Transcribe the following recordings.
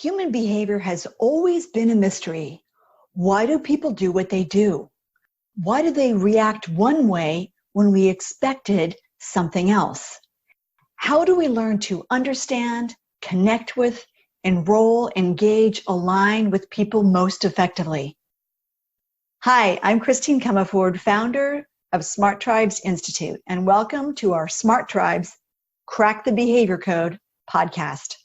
Human behavior has always been a mystery. Why do people do what they do? Why do they react one way when we expected something else? How do we learn to understand, connect with, enroll, engage, align with people most effectively? Hi, I'm Christine Comerford, founder of SmartTribes Institute, and welcome to our SmartTribes Crack the Behavior Code podcast.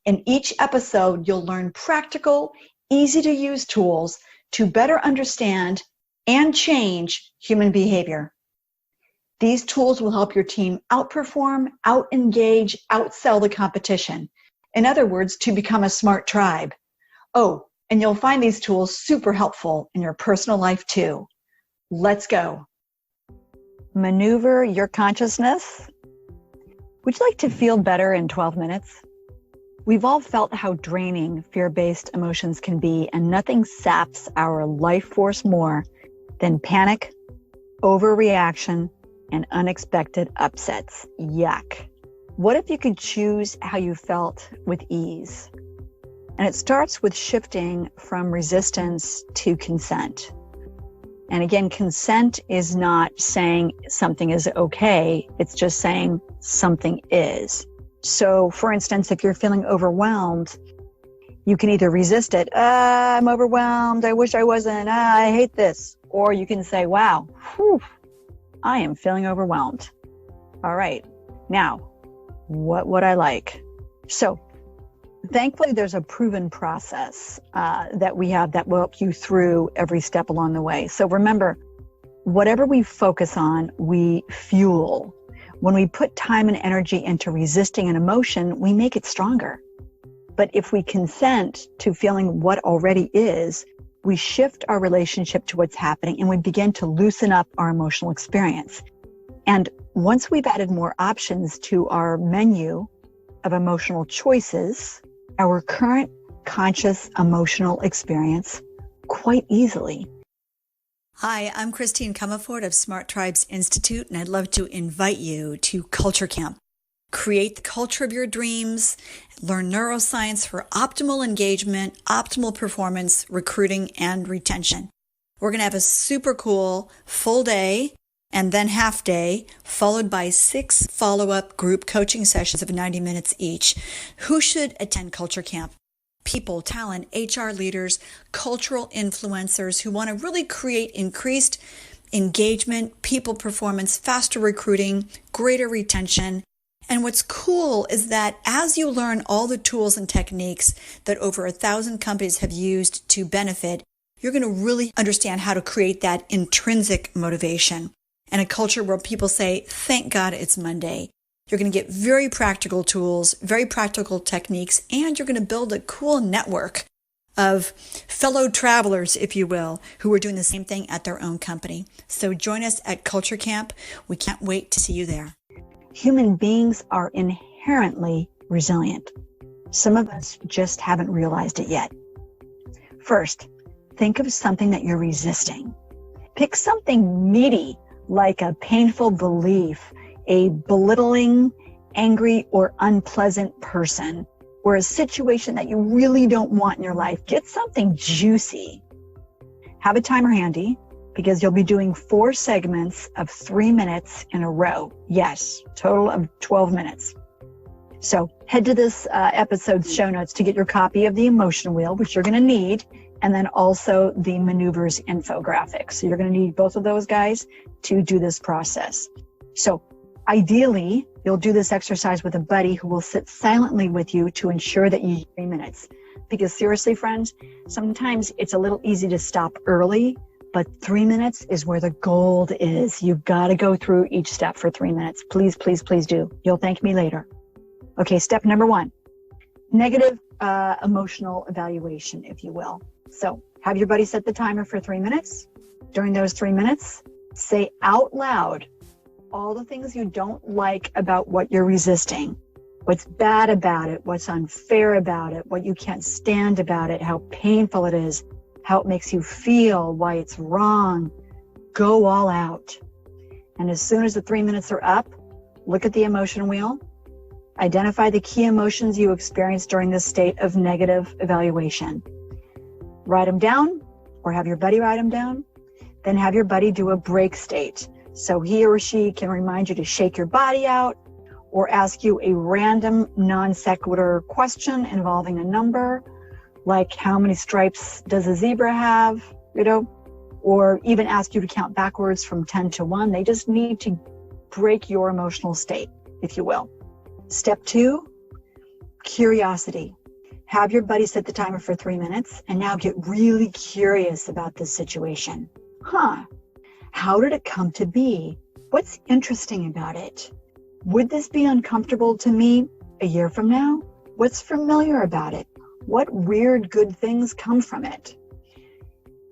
In each episode, you'll learn practical, easy-to-use tools to better understand and change human behavior. These tools will help your team outperform, out-engage, outsell the competition. In other words, to become a smart tribe. Oh, and you'll find these tools super helpful in your personal life too. Let's go. Maneuver your consciousness. Would you like to feel better in 12 minutes? We've all felt how draining fear-based emotions can be, and nothing saps our life force more than panic, overreaction, and unexpected upsets. Yuck. What if you could choose how you felt with ease? And it starts with shifting from resistance to consent. And again, consent is not saying something is okay. It's just saying something is. So, for instance, if you're feeling overwhelmed, you can either resist it. I'm overwhelmed. I wish I wasn't. I hate this. Or you can say, wow, I am feeling overwhelmed. All right. Now, what would I like? So, thankfully, there's a proven process that we have that will help you through every step along the way. So remember, whatever we focus on, we fuel. When we put time and energy into resisting an emotion, we make it stronger. But if we consent to feeling what already is, we shift our relationship to what's happening and we begin to loosen up our emotional experience. And once we've added more options to our menu of emotional choices, our current conscious emotional experience quite easily. Hi, I'm Christine Comerford of SmartTribes Institute, and I'd love to invite you to Culture Camp. Create the culture of your dreams, learn neuroscience for optimal engagement, optimal performance, recruiting, and retention. We're going to have a super cool full day and then half day, followed by 6 follow-up group coaching sessions of 90 minutes each. Who should attend Culture Camp? People, talent, HR leaders, cultural influencers who want to really create increased engagement, people performance, faster recruiting, greater retention. And what's cool is that as you learn all the tools and techniques that over 1,000 companies have used to benefit, you're going to really understand how to create that intrinsic motivation and a culture where people say, thank God it's Monday. You're going to get very practical tools, very practical techniques, and you're going to build a cool network of fellow travelers, if you will, who are doing the same thing at their own company. So join us at Culture Camp. We can't wait to see you there. Human beings are inherently resilient. Some of us just haven't realized it yet. First, think of something that you're resisting. Pick something meaty, like a painful belief, a belittling, angry, or unpleasant person, or a situation that you really don't want in your life. Get something juicy. Have a timer handy because you'll be doing 4 segments of 3 minutes in a row. Yes, total of 12 minutes. So head to this episode's show notes to get your copy of the emotion wheel, which you're going to need, and then also the maneuvers infographic. So you're going to need both of those guys to do this process. So ideally, you'll do this exercise with a buddy who will sit silently with you to ensure that you 3 minutes. Because seriously, friends, sometimes it's a little easy to stop early, but 3 minutes is where the gold is. You've got to go through each step for 3 minutes. Please, please, please do. You'll thank me later. Okay, step number 1, negative emotional evaluation, if you will. So have your buddy set the timer for 3 minutes. During those 3 minutes, say out loud all the things you don't like about what you're resisting, what's bad about it, what's unfair about it, what you can't stand about it, how painful it is, how it makes you feel, why it's wrong. Go all out. And as soon as the 3 minutes are up, look at the emotion wheel Identify the key emotions you experienced during this state of negative evaluation. Write them down, or have your buddy write them down. Then have your buddy do a break state. So he or she can remind you to shake your body out, or ask you a random non sequitur question involving a number, like how many stripes does a zebra have, or even ask you to count backwards from 10 to 1. They just need to break your emotional state, if you will. Step 2, curiosity. Have your buddy set the timer for 3 minutes and now get really curious about this situation. How did it come to be? What's interesting about it? Would this be uncomfortable to me a year from now? What's familiar about it? What weird good things come from it?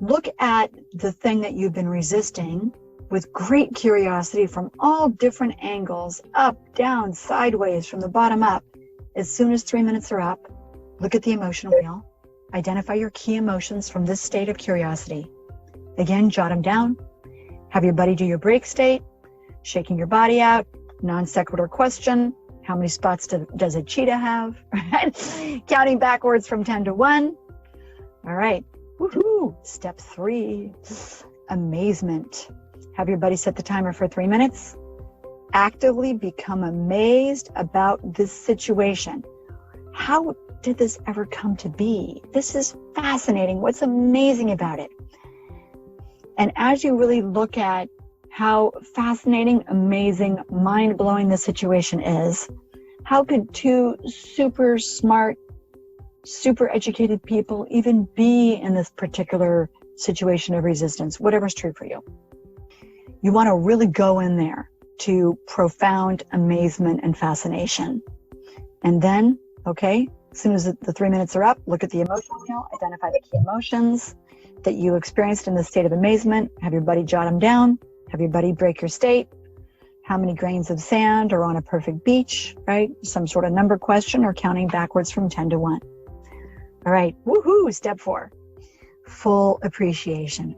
Look at the thing that you've been resisting with great curiosity from all different angles, up, down, sideways, from the bottom up. As soon as 3 minutes are up, look at the emotion wheel. Identify your key emotions from this state of curiosity. Again, jot them down. Have your buddy do your break state, shaking your body out, non sequitur question. How many spots does a cheetah have? Counting backwards from 10 to 1. All right. Woohoo! Step 3, amazement. Have your buddy set the timer for 3 minutes. Actively become amazed about this situation. How did this ever come to be? This is fascinating. What's amazing about it? And as you really look at how fascinating, amazing, mind-blowing the situation is, how could two super smart, super educated people even be in this particular situation of resistance, whatever's true for you? You want to really go in there to profound amazement and fascination. And then, as soon as the 3 minutes are up, look at the emotional wheel, identify the key emotions that you experienced in the state of amazement, have your buddy jot them down, have your buddy break your state. How many grains of sand are on a perfect beach, right? Some sort of number question, or counting backwards from 10 to 1. All right, woohoo, step 4, full appreciation.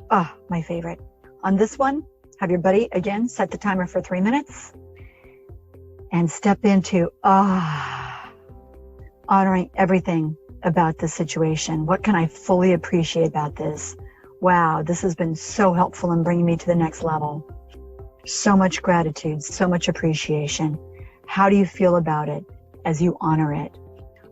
My favorite. On this one, have your buddy, again, set the timer for 3 minutes and step into honoring everything about the situation. What can I fully appreciate about this? Wow, this has been so helpful in bringing me to the next level. So much gratitude, so much appreciation. How do you feel about it as you honor it?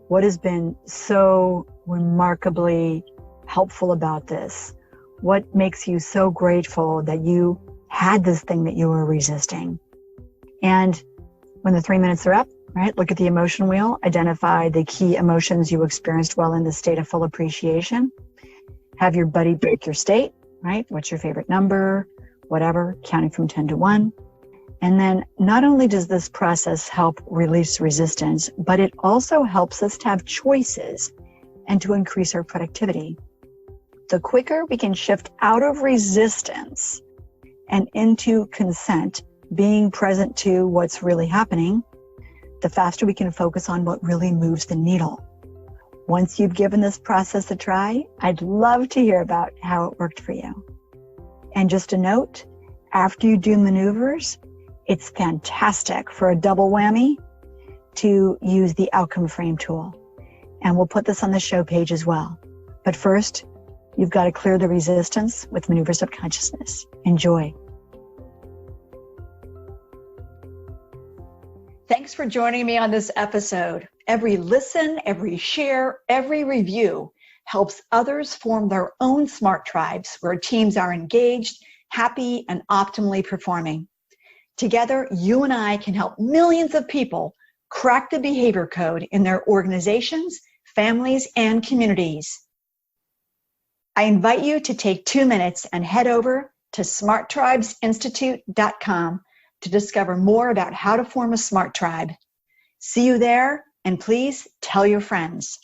What has been so remarkably helpful about this? What makes you so grateful that you had this thing that you were resisting? And when the 3 minutes are up, right, look at the emotion wheel, identify the key emotions you experienced while in the state of full appreciation. Have your buddy break your state, right? What's your favorite number? Whatever, counting from 10 to 1. And then not only does this process help release resistance, but it also helps us to have choices and to increase our productivity. The quicker we can shift out of resistance and into consent, being present to what's really happening, the faster we can focus on what really moves the needle. Once you've given this process a try, I'd love to hear about how it worked for you. And just a note, after you do maneuvers, it's fantastic for a double whammy to use the outcome frame tool. And we'll put this on the show page as well. But first, you've got to clear the resistance with maneuvers of consciousness. Enjoy. Thanks for joining me on this episode. Every listen, every share, every review helps others form their own smart tribes where teams are engaged, happy, and optimally performing. Together, you and I can help millions of people crack the behavior code in their organizations, families, and communities. I invite you to take 2 minutes and head over to SmartTribesInstitute.com to discover more about how to form a smart tribe. See you there, and please tell your friends.